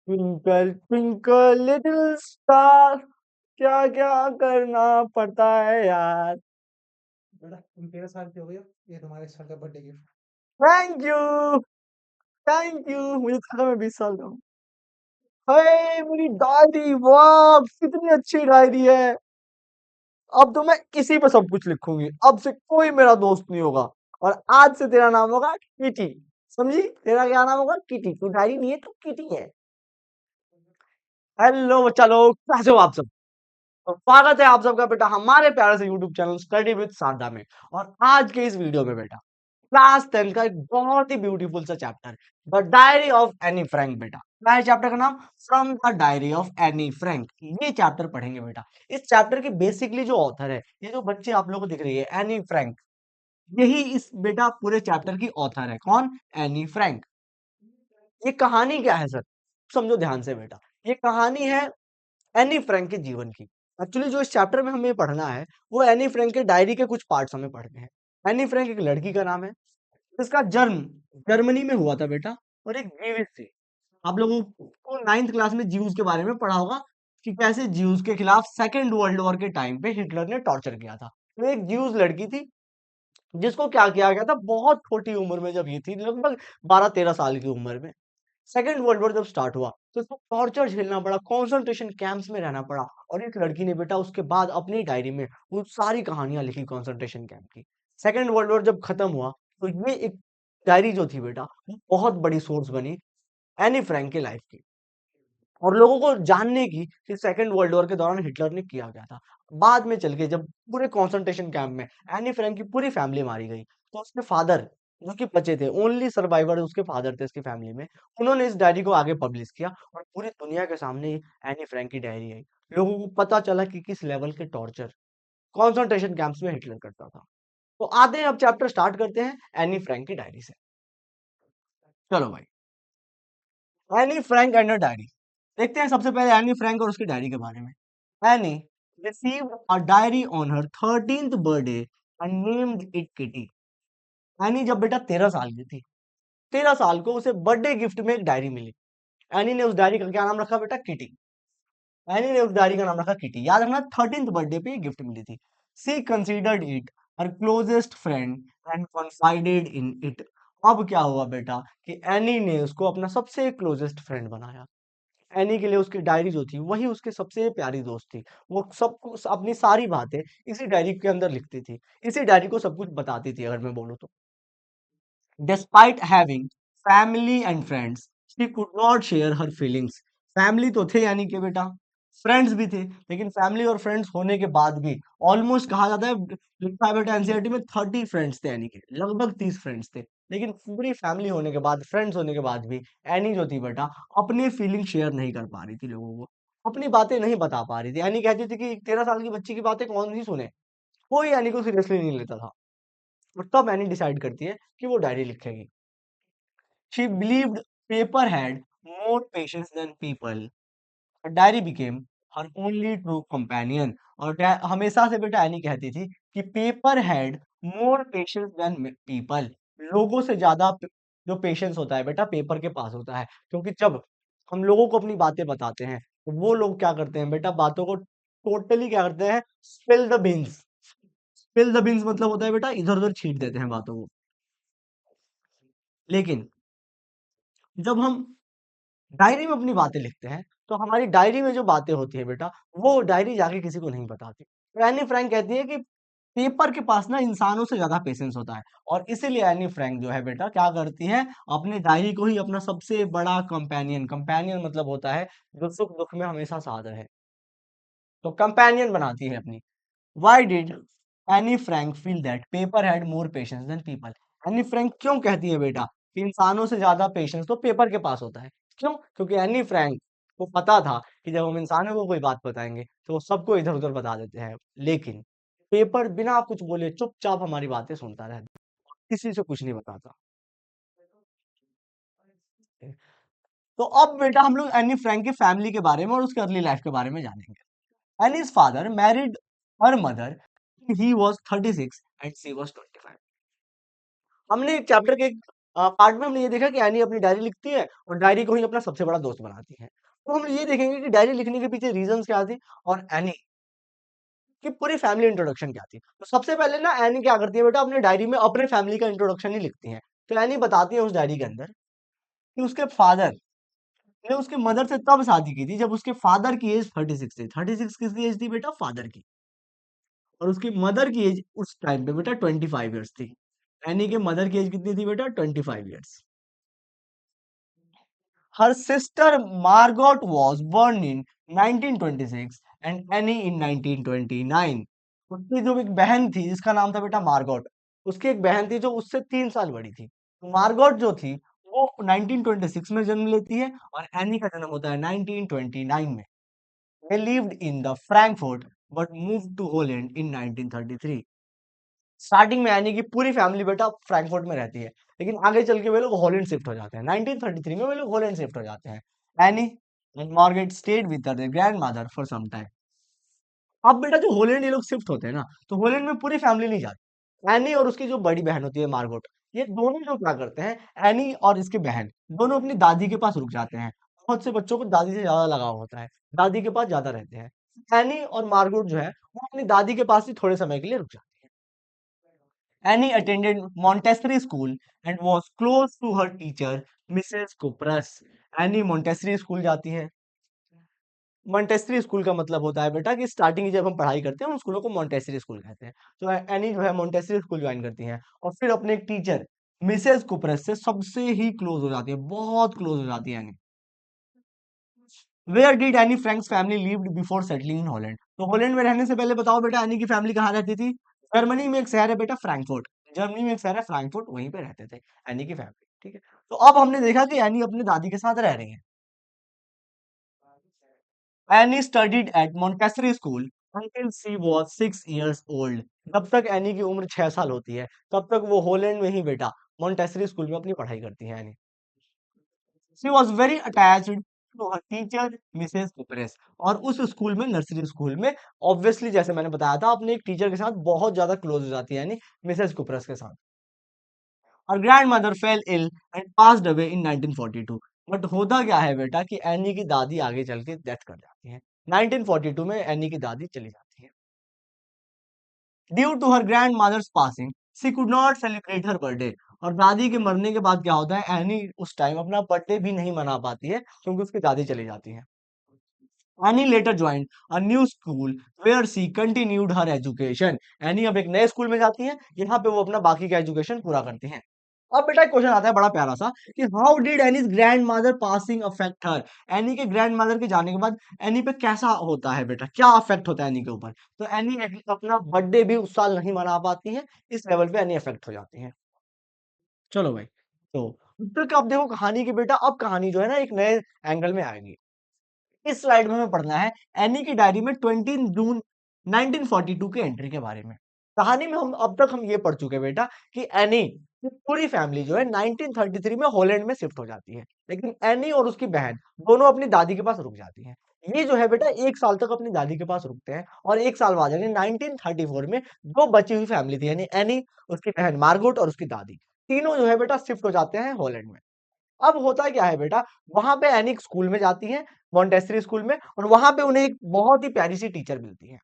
Twinkle twinkle little star, क्या क्या करना पड़ता है यार। बेटा तुम 13 साल के हो गए हो, ये तुम्हारे सर का birthday gift. Thank you, thank you. मुझे तो लगा मैं 20 साल का हूँ। हाय मेरी डायरी, वाह कितनी अच्छी डायरी है। अब तो मैं इसी पे सब कुछ लिखूंगी, अब से कोई मेरा दोस्त नहीं होगा। और आज से तेरा नाम होगा किटी। समझी? तेरा क्या नाम होगा? किटी। तू डायरी नहीं है, तू किटी है। हेलो बच्चा लोग, कैसे हो आप सब? तो स्वागत है आप सबका बेटा हमारे प्यारे से यूट्यूब चैनल स्टडी विद सारदा में। और आज के इस वीडियो में बेटा क्लास 10 का एक बहुत ही ब्यूटीफुल सा chapter, the diary of Anne Frank. बेटा क्या है चैप्टर का नाम? From the diary of Anne Frank. ये चैप्टर पढ़ेंगे बेटा। इस चैप्टर की बेसिकली जो ऑथर है, ये जो बच्चे आप लोगों को दिख रही है एनी फ्रैंक, यही इस बेटा पूरे चैप्टर की ऑथर है। कौन? Anne Frank. ये कहानी क्या है सर? समझो ध्यान से बेटा। ये कहानी है एनी फ्रैंक के जीवन की। एक्चुअली जो इस चैप्टर में हमें पढ़ना है, वो एनी फ्रैंक के डायरी के कुछ पार्ट्स हमें पढ़ने हैं। एनी फ्रैंक एक लड़की का नाम है, इसका जन्म जर्मनी में हुआ था बेटा। और एक जीवित थी। आप लोगों को 9th क्लास में ज्यूज के बारे में पढ़ा होगा कि कैसे ज्यूज के खिलाफ सेकेंड वर्ल्ड वॉर के टाइम पे हिटलर ने टॉर्चर किया था। तो एक ज्यूज लड़की थी, जिसको क्या किया गया था बहुत छोटी उम्र में, जब ये थी लगभग 12-13 साल की उम्र में। सेकेंड वर्ल्ड वॉर जब स्टार्ट हुआ तो इसको टॉर्चर झेलना पड़ा, कॉन्सेंट्रेशन कैंप्स में रहना पड़ा। और इस लड़की ने बेटा उसके बाद अपनी डायरी में वो सारी कहानियां लिखी कॉन्सेंट्रेशन कैंप की। सेकेंड वर्ल्ड वॉर जब खत्म हुआ तो ये एक डायरी जो थी बेटा, वो बहुत बड़ी सोर्स बनी एनी फ्रैंक की लाइफ की, और लोगों को जानने की कि सेकेंड वर्ल्ड वॉर के दौरान हिटलर ने किया गया था। बाद में चल के जब पूरे कॉन्सेंट्रेशन कैंप में एनी फ्रैंक की पूरी फैमिली मारी गई, तो उसके फादर जो कि बचे थे, ओनली सर्वाइवर उसके फादर थे इसकी फैमिली में, उन्होंने इस डायरी को आगे पब्लिश किया और पूरी दुनिया के सामने एनी फ्रैंक की डायरी आई। लोगों को पता चला कि किस लेवल के टॉर्चर कॉन्सेंट्रेशन कैंप्स में हिटलर करता था। तो आते हैं, अब चैप्टर स्टार्ट करते हैं एनी फ्रैंक की डायरी से। चलो भाई, एनी फ्रैंक एंड डायरी। देखते हैं सबसे पहले एनी फ्रैंक और उसकी डायरी के बारे में। Any received a diary on her 13th birthday and named it Kitty। Any जब बेटा 13 साल की थी, 13 साल को उसे बर्थडे गिफ्ट में एक डायरी मिली। एनी ने उस डायरी का क्या नाम रखा बेटा? किटी। एनी ने उस डायरी का नाम रखा किटी। याद रखना, 13th बर्थडे पे गिफ्ट मिली थी। She considered it her closest friend and confided in it. अब क्या हुआ बेटा कि एनी ने उसको अपना सबसे क्लोजेस्ट फ्रेंड बनाया। एनी के लिए उसकी डायरी जो थी वही उसकी सबसे प्यारी दोस्त थी। वो सबको अपनी सारी बातें इसी डायरी के अंदर लिखती थी, इसी डायरी को सब कुछ बताती थी, अगर मैं बोलूँ तो। Despite having family and friends, she could not share her feelings. Family तो थे यानी कि बेटा, फ्रेंड्स भी थे, लेकिन फैमिली और फ्रेंड्स होने के बाद भी ऑलमोस्ट कहा जाता है, लिखा है बेटा एनसीईआरटी में 30 फ्रेंड्स थे यानी कि लगभग 30 फ्रेंड्स थे। लेकिन पूरी फैमिली होने के बाद, फ्रेंड्स होने के बाद भी एनी जो थी बेटा, अपनी फीलिंग शेयर नहीं कर पा रही थी लोगों को, अपनी बातें नहीं बता पा रही थी। एनी कहती थी कि 13 साल की बच्ची की बातें कौन सी सुने, कोई एनी को सीरियसली नहीं लेता था। और तब एनी डिसाइड करती है कि वो डायरी लिखेगी। She believed paper had more patience than people. Diary became her only true companion. और हमेशा से बेटा एनी कहती थी कि paper had more patience than people. लोगों से ज्यादा जो पेशेंस होता है बेटा, पेपर के पास होता है। क्योंकि जब हम लोगों को अपनी बातें बताते हैं, तो वो लोग क्या करते हैं बेटा, बातों को टोटली क्या करते हैं, spill the beans. Spill the beans मतलब होता है बेटा, इधर उधर छीट देते हैं बातों को। लेकिन जब हम डायरी में अपनी बातें लिखते हैं, तो हमारी डायरी में जो बातें होती है बेटा, वो डायरी जाके किसी को नहीं बताती। तो एनी फ्रैंक कहती है कि पेपर के पास ना इंसानों से ज्यादा पेशेंस होता है। और इसीलिए एनी फ्रैंक जो है बेटा क्या करती है, अपने डायरी को ही अपना सबसे बड़ा कंपेनियन, कंपेनियन मतलब होता है जो सुख दुख में हमेशा साथ रहे, तो कंपेनियन बनाती है अपनी। Why did Anne Frank feel that paper had more patience than people? Anne Frank क्यों कहती है बेटा कि इंसानों से ज्यादा पेशेंस तो पेपर के पास होता है? क्यों? क्योंकि एनी फ्रैंक को पता था कि जब हम इंसानों को कोई बात बताएंगे तो वो सबको इधर उधर बता देते हैं, लेकिन पेपर बिना कुछ बोले चुपचाप हमारी बातें सुनता रहता, किसी से कुछ नहीं बताता। तो अब बेटा हम लोग एनी फ्रैंक की फैमिली के बारे में और उसके अर्ली लाइफ के बारे में जानेंगे। एनी's father married her mother, he was 36 and she was 25। हमने चैप्टर के पार्ट में हमने ये देखा कि एनी अपनी डायरी लिखती है और डायरी को ही अपना सबसे बड़ा दोस्त बनाती है। तो हम ये देखेंगे कि डायरी लिखने के पीछे रीजंस क्या थे और एनी की पूरी फैमिली इंट्रोडक्शन क्या थी। तो सबसे पहले ना एनी क्या करती है बेटा, अपने डायरी में अपने फैमिली का इंट्रोडक्शन ही लिखती है। तो एनी बताती है उस डायरी के अंदर कि उसके फादर ने उसके मदर से तब शादी की थी जब उसके फादर की एज 36 थी। 36 किसकी एज थी बेटा? फादर की। और उसकी मदर की एज उस टाइम पे बेटा 25 ईयर्स थी। एनी के मदर की एज कितनी थी बेटा? 25 years. Her sister Margot was born in 1926 and Annie in 1929. उसकी जो एक बहन थी जिसका नाम था बेटा मार्गोट, उसकी एक बहन थी जो उससे 3 साल बड़ी थी। तो मार्गोट जो थी वो 1926 में जन्म लेती है और एनी का जन्म होता है 1929 में। They lived in the Frankfurt but moved to Holland in 1933. Starting में एनी की पूरी फैमिली बेटा फ्रैंकफर्ट में रहती है, लेकिन आगे चल के वे लोग हॉलैंड शिफ्ट हो जाते हैं। 1933 में वे लोग हॉलैंड शिफ्ट हो जाते हैं। Annie and Margaret stayed with their grandmother for some time. अब बेटा जो हॉलैंड ये लोग शिफ्ट होते हैं ना, तो हॉलैंड में पूरी फैमिली नहीं जाती। एनी और उसकी जो बड़ी बहन होती है मार्गोट, ये दोनों जो क्या करते हैं, एनी और इसकी बहन दोनों अपनी दादी के पास रुक जाते हैं। बहुत से बच्चों को दादी से ज्यादा लगाव होता है, दादी के पास ज्यादा रहते हैं। एनी और मार्गोट जो है वो अपनी दादी के पास ही थोड़े समय के लिए रुक जाते हैं। Annie attended Montessori school and was close to her teacher, Mrs. Kupras. Any Montessori school जाती है। मोंटेसरी स्कूल का मतलब होता है बेटा कि स्टार्टिंग की जब हम पढ़ाई करते हैं उन स्कूलों को मोंटेसरी स्कूल कहते हैं। तो एनी जो है मोंटेसरी स्कूल ज्वाइन करती हैं और फिर अपने एक टीचर मिसेस कुपरस से सबसे ही क्लोज हो जाती है, बहुत क्लोज हो जाती है Annie. Where did Annie Frank's family lived before settling in Holland? तो हॉलैंड में रहने से पहले बताओ बेटा एनी की फैमिली कहाँ रहती थी? जर्मनी में एक शहर है बेटा फ्रैंकफर्ट। जर्मनी में एक शहर है फ्रैंकफर्ट, वहीं पे रहते थे एनी की फैमिली। ठीक है। तो अब हमने देखा कि एनी अपनी दादी के साथ रह रही है। Any studied at Montessori school until she was 6 years old. जब तक एनी की उम्र 6 साल होती है तब तक वो हॉलैंड में ही बेटा मोंटेसरी स्कूल में अपनी पढ़ाई करती है Anne. She was very attached to her teacher Mrs Kuperus. और उस स्कूल में, नर्सरी स्कूल में, ऑब्वियसली जैसे मैंने बताया था, अपने एक टीचर के साथ बहुत ज्यादा क्लोज हो जाती है यानी मिसेस कुपरेस के साथ। और grand mother fell ill and passed away in 1942। But होता क्या है बेटा कि एनी की दादी आगे चल के डेथ कर जाती है। 1942 में एनी की दादी चली जाती है। Due to her grand mother's passing she could not celebrate her birthday. और दादी के मरने के बाद क्या होता है, एनी उस टाइम अपना बर्थडे भी नहीं मना पाती है क्योंकि उसकी दादी चली जाती है। Annie later joined a new school where she continued her education. Annie अब एक नए स्कूल में जाती है, यहाँ पे वो अपना बाकी का एजुकेशन पूरा करती हैं। अब बेटा एक क्वेश्चन आता है बड़ा प्यारा सा कि how did Annie's grand mother passing affect her? Any के ग्रैंड मदर के जाने के बाद एनी पे कैसा होता है बेटा, क्या अफेक्ट होता है एनी के ऊपर? तो एनी अपना बर्थडे भी उस साल नहीं मना पाती है, इस लेवल पे एनी अफेक्ट हो जाती है। चलो भाई, तो उत्तर का अब देखो कहानी की बेटा, अब कहानी जो है ना एक नए एंगल में आएगी। इस स्लाइड में हमें पढ़ना है एनी की डायरी में 20 जून 1942 की एंट्री के बारे में। कहानी में हम अब तक हम ये पढ़ चुके हैं बेटा कि एनी की पूरी फैमिली जो है 1933 में हॉलैंड में शिफ्ट हो जाती है, लेकिन एनी और उसकी बहन दोनों अपनी दादी के पास रुक जाती हैं। ये जो है बेटा 1 साल तक अपनी दादी के पास रुकते हैं और 1 साल बाद यानी 1934 में जो बची हुई फैमिली थी यानी एनी, उसकी बहन मार्गोट और उसकी दादी, तीनों जो है बेटा शिफ्ट हो जाते हैं हॉलैंड में। अब होता क्या है बेटा, वहां पे एनी एक स्कूल में जाती है, मॉन्टेसरी स्कूल में, और वहां पे उन्हें एक बहुत ही प्यारी सी टीचर मिलती है।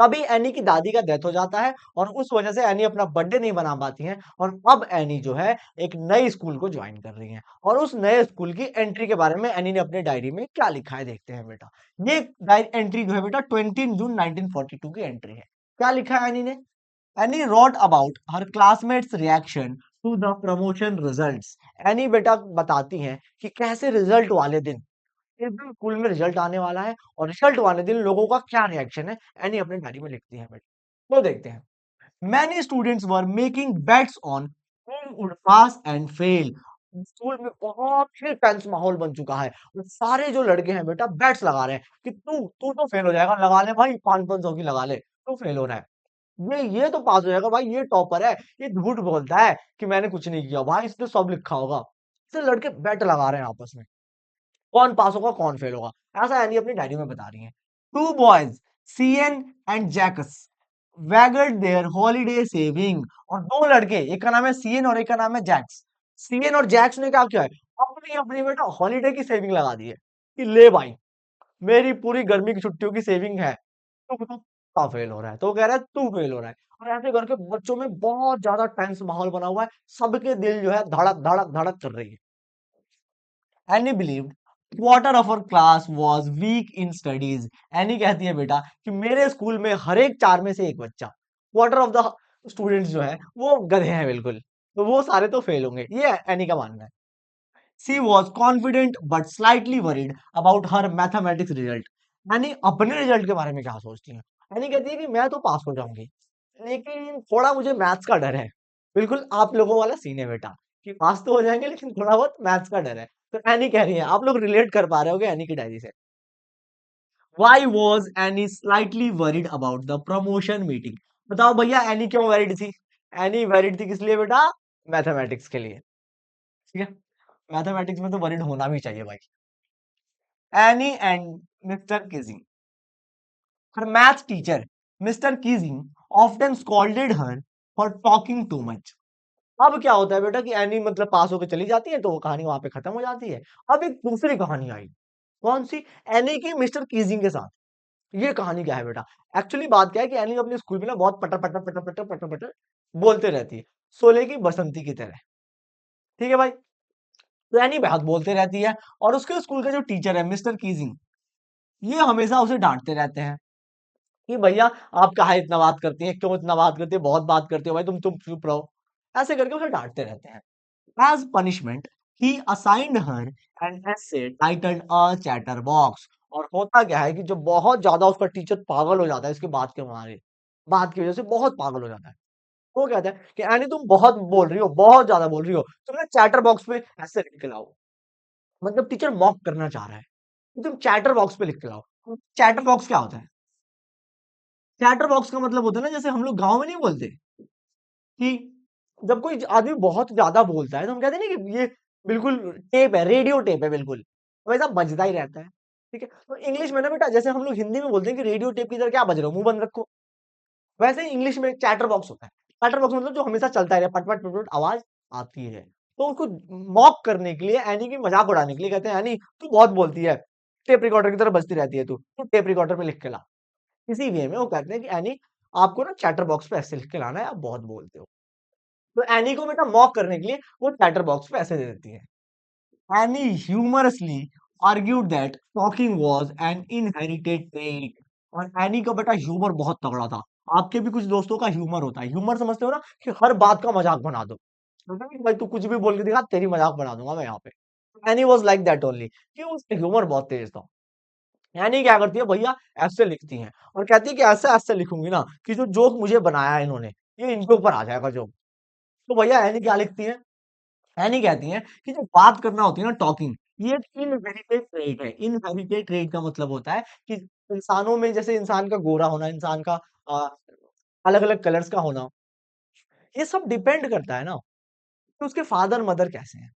तभी एनी की दादी का डेथ हो जाता है और उस वजह से एनी अपना बर्थडे नहीं बना पाती हैं और अब एनी जो है एक नई स्कूल को ज्वाइन कर रही हैं। और उस नए स्कूल की एंट्री के बारे में एनी ने अपने डायरी में क्या लिखा है देखते हैं बेटा। ये डायरी एंट्री जो है बेटा 20 जून 1942 की एंट्री है। क्या लिखा है एनी ने? Any wrote about her classmates reaction to the promotion results। Any बेटा बताती हैं कि कैसे रिजल्ट वाले दिन, इस दिन स्कूल में रिजल्ट आने वाला है और रिजल्ट वाले दिन लोगों का क्या रिएक्शन है, एनी अपने डायरी में लिखती है बेटा। तो देखते हैं। Many students were making bets on whom would pass and fail। School में बहुत ही टेंस माहौल बन चुका है और सारे जो लड़के हैं बेटा बेट्स लगा रहे हैं कि तू तू तो फेल हो जाएगा, लगा ले भाई, 500 की लगा ले, तू फेल हो रहा है। ये तो पास हो जाएगा भाई, ये टॉपर है, ये झूठ बोलता है कि मैंने कुछ नहीं किया भाई, इसने सब लिखा होगा। ऐसे लड़के बेट लगा रहे हैं आपस में, कौन पास होगा कौन फेल होगा। ऐसा एनी अपनी डायरी में बता रही है। Two boys, Sean and Jacques, wagered their holiday saving. और दो लड़के, एक का नाम है सीएन और एक का नाम है जैक्स, सीएन और जैक्स ने क्या किया है, अपनी अपनी बेटा हॉलीडे की सेविंग लगा दी है कि ले भाई, मेरी पूरी गर्मी की छुट्टियों की सेविंग है। तो बताओ का फेल हो रहा है, तो वो कह रहा है तू फेल हो रहा है। और ऐसे करके बच्चों में बहुत ज्यादा टेंस माहौल बना हुआ है, सबके दिल जो है धड़क धड़क धड़क कर रही है। Annie believed quarter of our class was weak in studies. Annie कहती है बेटा कि मेरे स्कूल में हर एक चार में से एक बच्चा, क्वार्टर ऑफ द स्टूडेंट्स जो है वो गधे हैं बिल्कुल, तो वो सारे तो फेल होंगे, ये एनी का मानना है। She was confident but slightly worried about her mathematics result. यानी अपने रिजल्ट के बारे में क्या सोचती है, यानी कहती है कि मैं तो पास हो जाऊंगी, लेकिन थोड़ा मुझे मैथ्स का डर है। बिल्कुल आप लोगों वाला सीन है बेटा, कि पास तो हो जाएंगे लेकिन थोड़ा बहुत मैथ्स का डर है। तो एनी कह रही है, आप लोग रिलेट कर पा रहे होगे एनी की डायरी से। Why was any slightly worried about the promotion meeting. बताओ भैया एनी क्यों वरीड थी। एनी वरीड थी किस लिए बेटा, मैथमेटिक्स के लिए। ठीक है, मैथमेटिक्स में तो वरीड होना भी चाहिए भाई। Annie and Mr. Kissing. Her math teacher, Mr. Kissing, often scolded her for talking too much. अब क्या होता है बेटा कि एनी मतलब पास होकर चली जाती है तो वो कहानी वहां पे खत्म हो जाती है। अब एक दूसरी कहानी आई, कौन सी, एनी की मिस्टर कीजिंग के साथ। ये कहानी क्या है बेटा, एक्चुअली बात क्या है कि एनी अपने स्कूल में ना बहुत पटर पटर पटर पटर पटर पटर बोलते रहती है, सोले की बसंती की तरह। ठीक है भाई, तो एनी बहुत बोलते रहती है, और उसके स्कूल का जो टीचर है मिस्टर कीजिंग, ये हमेशा उसे डांटते रहते हैं कि भैया आप काहे इतना बात करती हैं, क्यों इतना बात करती है, बहुत बात करते हो भाई, तुम चुप रहो। ऐसे करके उसे डांटते रहते हैं। As punishment he assigned her an essay titled a chatter box. और होता क्या है कि जो बहुत ज्यादा उसका टीचर पागल हो जाता है इसके बात के मारे, बात की वजह से बहुत पागल हो जाता है। वो कहता है कि एनी तुम बहुत बोल रही हो, बहुत ज्यादा बोल रही हो, तुम ना चैटर बॉक्स पे ऐसे लिख के लाओ। मतलब टीचर मॉक करना चाह रहा है कि तुम चैटर बॉक्स पे लिख के लाओ। चैटर बॉक्स क्या होता है, चैटर बॉक्स का मतलब होता है ना, जैसे हम लोग गांव में नहीं बोलते कि जब कोई आदमी बहुत ज्यादा बोलता है तो हम कहते हैं ना कि ये बिल्कुल टेप है, रेडियो टेप है बिल्कुल, वैसा बजता ही रहता है। ठीक है, तो इंग्लिश में ना बेटा जैसे हम लोग हिंदी में बोलते हैं कि रेडियो टेप की तरह क्या बज रहे हो, मुंह बंद रखो, वैसे ही इंग्लिश में चैटर बॉक्स होता है। चैटर बॉक्स मतलब जो हमेशा चलता है, पट पट पट पट आवाज आती है। तो उसको मॉक करने के लिए, एनी की मजाक उड़ाने के लिए कहते हैं, एनी तू बहुत बोलती है, टेप रिकॉर्डर की तरह बजती रहती है, तू टेप रिकॉर्डर पे लिख के ला। इसी वे में वो कहते हैं कि एनी आपको ना चैटर बॉक्स पे ऐसे लिख के लाना है, आप बहुत बोलते हो। तो एनी को बेटा मॉक करने के लिए वो चैटर बॉक्स पे ऐसे दे देती है। Any humorously argued that talking was an inherited trait. और एनी का बेटा ह्यूमर बहुत तगड़ा था। आपके भी कुछ दोस्तों का ह्यूमर होता है, ह्यूमर समझते हो ना, कि हर बात का मजाक बना दो। मतलब कि भाई तू कुछ भी बोल के दिखा, तेरी मजाक बना दूंगा मैं यहाँ पे। Any was like that only, कि उसका ह्यूमर बहुत तेज था। एनी क्या करती है भैया, ऐसे लिखती है और कहती है कि ऐसे ऐसे लिखूंगी ना कि जो जोक मुझे बनाया है इन्होंने, ये इनके ऊपर आ जाएगा जोक। तो भैया एनी क्या लिखती है, एनी कहती हैं कि जो बात करना होती है ना, टॉकिंग, ये एक इनहेरिटेड ट्रेट है। इनहेरिटेड ट्रेट का मतलब होता है कि इंसानों में, जैसे इंसान का गोरा होना, इंसान का अलग अलग कलर्स का होना, ये सब डिपेंड करता है ना कि उसके फादर मदर कैसे हैं।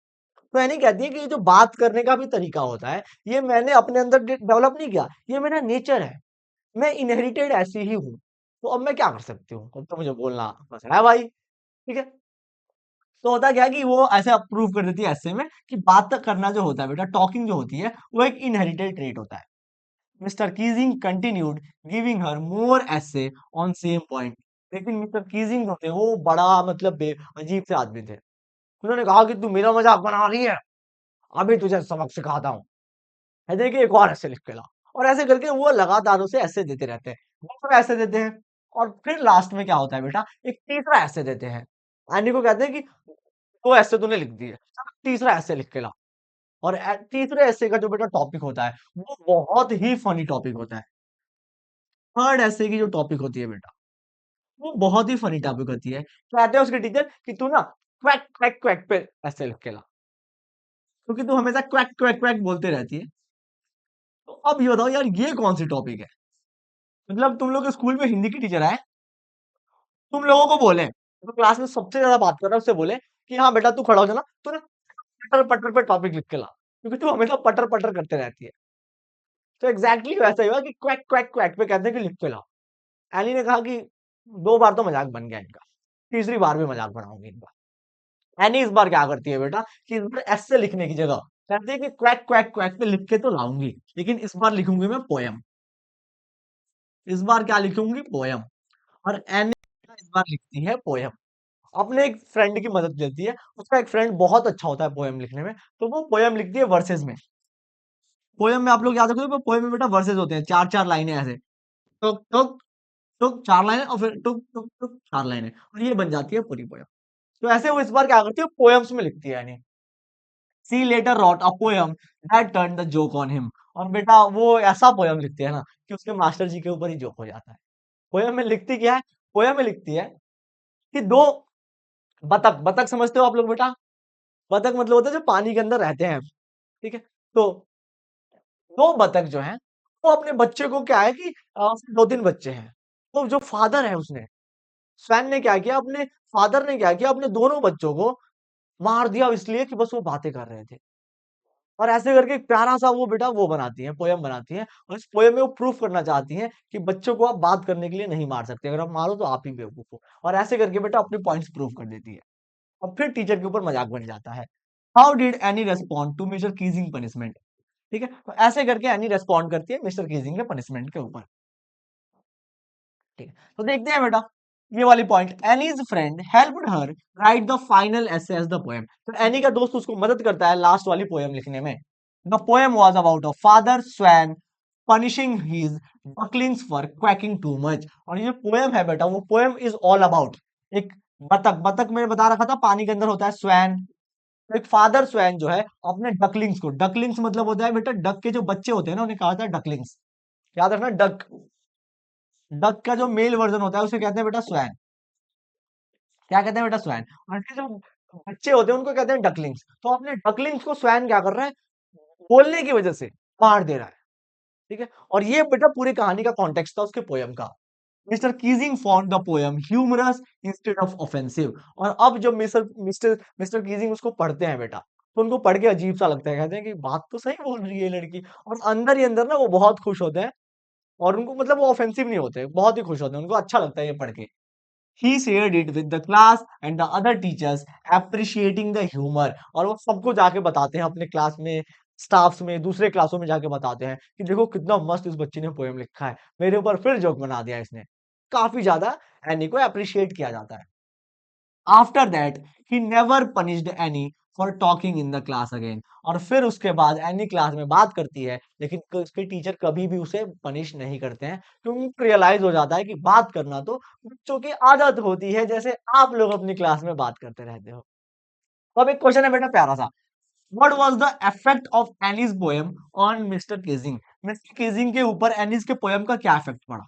तो एनी कहती है कि ये जो बात करने का भी तरीका होता है, ये मैंने अपने अंदर डेवलप नहीं किया, ये मेरा नेचर है, मैं इनहेरिटेड ऐसी ही हूँ। तो अब मैं क्या कर सकती हूँ, अब तो मुझे बोलना बस है भाई। ठीक है, तो होता क्या है कि वो ऐसे अप्रूव कर देती है ऐसे में कि बात तक करना जो होता है बेटा, टॉकिंग जो होती है, वो एक इनहेरिटेड ट्रेट होता है। Mr Keesing continued giving her more essay on same point. लेकिन मिस्टर कीजिंग जो थे वो बड़ा मतलब अजीब से आदमी थे। उन्होंने कहा कि तू मेरा मजाक बना रही है, अभी तुझे सबक सिखाता हूँ। है देखिए एक और ऐसे लिख के ला। और ऐसे करके वो लगातार उसे ऐसे देते रहते हैं, दूसरा ऐसे देते हैं, और फिर लास्ट में क्या होता है बेटा, एक तीसरा ऐसे देते हैं। एनी को कहते हैं कि दो ऐसे तूने लिख दिए, चल तीसरा ऐसे लिख के ला। और तीसरे ऐसे का जो बेटा टॉपिक होता है, वो बहुत ही फनी टॉपिक होता है। थर्ड ऐसे की जो टॉपिक होती है बेटा, वो बहुत ही फनी टॉपिक होती है। कहते हैं उसके टीचर कि तू ना क्वैक क्वैक क्वैक पे ऐसे लिख के ला, क्योंकि तू हमेशा क्वैक क्वैक क्वैक बोलते रहती है। तो अब ये बताओ यार, ये कौन सी टॉपिक है। मतलब तुम लोग के स्कूल में हिंदी की टीचर आए, तुम लोगों को बोले, तो क्लास में सबसे ज्यादा बात कर रहा है उससे बोले कि हाँ बेटा तू खड़ा हो जाना, तू ना पटर पटर पे टॉपिक लिख के ला, क्योंकि तू हमेशा पटर पटर करते रहती है। तो एग्जैक्टली वैसा ही हुआ कि क्वैक क्वैक क्वैक पे कहते हैं कि लिख के लाओ। एली ने कहा कि 2 बार तो मजाक बन गया इनका, तीसरी बार भी मजाक बनाऊंगी इनका। एनी इस बार क्या करती है बेटा कि इस बार ऐसे लिखने की जगह कहती है कि क्वैक क्वैक क्वैक पे लिख के तो लाऊंगी, लेकिन इस बार लिखूंगी मैं पोयम। इस बार क्या लिखूंगी? पोयम। और एनी इस बार लिखती है पोयम। अपने एक फ्रेंड की मदद लेती है, उसका एक फ्रेंड बहुत अच्छा होता है पोयम लिखने में, तो वो पोयम लिखती है वर्सेस में। पोयम में आप लोग याद रखो, पोयम में बेटा वर्सेस होते हैं, चार चार लाइनें ऐसे, टुक टुक टुक चार लाइनें, और फिर टुक टुक टुक चार लाइनें, और ये बन जाती है पूरी पोयम। तो ऐसे वो इस बार क्या करती है, पोयम्स में लिखती है यानी। She later wrote a poem that turn the joke on him. और बेटा वो ऐसा पोयम लिखती है ना कि उसके मास्टर जी के ऊपर ही जोक हो जाता है। पोयम में लिखती क्या है? पोयम में लिखती है कि दो बतख, बतख समझते हो आप लोग बेटा? बतख मतलब होता है जो पानी के अंदर रहते हैं, ठीक है? तो दो बतख जो हैं, वो अपने बच्चे को क्या है कि उसके 2-3 बच्चे हैं। तो जो फादर है उसने, स्वैन ने क्या किया, अपने फादर ने क्या किया, अपने दोनों बच्चों को मार दिया इसलिए कि बस वो बातें कर रहे थे। और ऐसे करके एक प्यारा-सा वो बेटा वो बनाती हैं, पोयम बनाती हैं, और इस पोयम में वो प्रूफ करना चाहती हैं कि बच्चों को आप बात करने के लिए नहीं मार सकते। अगर आप मारो तो आप ही बेवकूफ हो। और ऐसे करके बेटा अपने पॉइंट्स प्रूव कर देती है। और फिर टीचर के ऊपर मजाक बन जाता है। How did Annie respond to mister Keesing punishment? ठीक है? तो ऐसे करके एनी रिस्पॉन्ड करती है मिस्टर कीजिंग के पनिशमेंट के ऊपर। ठीक है, तो देखते हैं बेटा ये वाली point. Annie's friend helped her write the final essay as the poem. तो एनी का दोस्त उसको मदद करता है लास्ट वाली पोएम लिखने में। The poem was about a father swan punishing his ducklings for quacking too much. और ये पोएम है बेटा, वो पोएम इज ऑल अबाउट एक बतख, बतख मैंने बता रखा था पानी के अंदर होता है स्वैन। तो एक फादर स्वैन जो है अपने डकलिंग्स को, डकलिंग्स मतलब होता है बेटा डक के जो बच्चे होते हैं ना, उन्हें कहा जाता है डकलिंग्स। याद रखना, डक, डक का जो मेल वर्जन होता है उसे कहते हैं बेटा स्वैन। क्या कहते हैं बेटा? स्वैन। और इनके जो बच्चे होते हैं उनको कहते हैं डकलिंग्स। तो अपने डकलिंग्स को स्वैन क्या कर रहा है, बोलने की वजह से मार दे रहा है। ठीक है, और ये बेटा पूरी कहानी का कॉन्टेक्स्ट था उसके पोयम का। Mister Keesing found the poem humorous instead of offensive. और अब जब मिस्टर मिस्टर मिस्टर कीजिंग उसको पढ़ते हैं बेटा, तो उनको पढ़ के अजीब सा लगता है, कहते हैं कि बात तो सही बोल रही है लड़की। और अंदर ही अंदर ना वो बहुत खुश होते हैं, और उनको मतलब वो ऑफेंसिव नहीं होते, बहुत ही खुश होते हैं, उनको अच्छा लगता है ये पढ़ के। He shared it with the class and the other teachers, appreciating the humor। और वो सबको जाके बताते हैं अपने क्लास में, स्टाफ्स में, दूसरे क्लासों में जाके बताते हैं कि देखो कितना मस्त इस बच्चे ने पोएम लिखा है, मेरे ऊपर फिर जोक बना दिया इसने। काफी ज्यादा एनी को अप्रिशिएट किया जाता है। After that he never punished any for talking in the class again. और फिर उसके बाद एनी क्लास में बात करती है, लेकिन उसके टीचर कभी भी उसे पनिश नहीं करते हैं, क्योंकि उनको रियलाइज हो जाता है कि बात करना तो बच्चों की आदत होती है, जैसे आप लोग अपनी क्लास में बात करते रहते हो। तो अब एक क्वेश्चन है बेटा प्यारा सा, what was the effect of Annie's poem on mister Keesing? Mister Keesing के ऊपर एनीज के पोएम का क्या इफेक्ट पड़ा?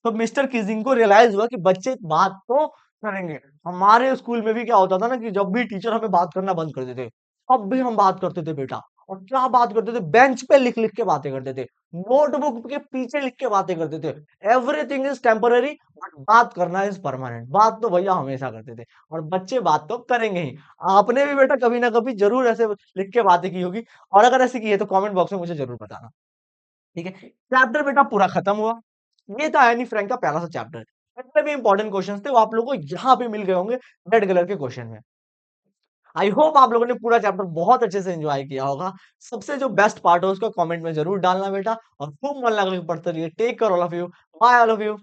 तो मिस्टर किजिंग को रियलाइज हुआ कि बच्चे बात तो करेंगे। हमारे स्कूल में भी क्या होता था ना कि जब भी टीचर हमें बात करना बंद कर देते, अब भी हम बात करते थे बेटा। और क्या बात करते थे, बेंच पे लिख लिख के बातें करते थे, नोटबुक के पीछे लिख के बातें करते थे। एवरीथिंग इज टेम्पररी बट बात करना इज परमानेंट। बात तो भैया हमेशा करते थे, और बच्चे बात तो करेंगे ही। आपने भी बेटा कभी ना कभी जरूर ऐसे लिख के बातें की होगी, और अगर ऐसी की है तो कमेंट बॉक्स में मुझे जरूर बताना। ठीक है, चैप्टर बेटा पूरा खत्म हुआ। ये था एनी फ्रैंक का पहला सा चैप्टर। जितने भी इंपॉर्टेंट क्वेश्चंस थे वो आप लोगों को यहाँ पे मिल गए होंगे रेड कलर के क्वेश्चन में। आई होप आप लोगों ने पूरा चैप्टर बहुत अच्छे से एंजॉय किया होगा। सबसे जो बेस्ट पार्ट है उसका कमेंट में जरूर डालना बेटा, और खूब मन लगा के पढ़ते रहिए। Take care all of you, bye all of you.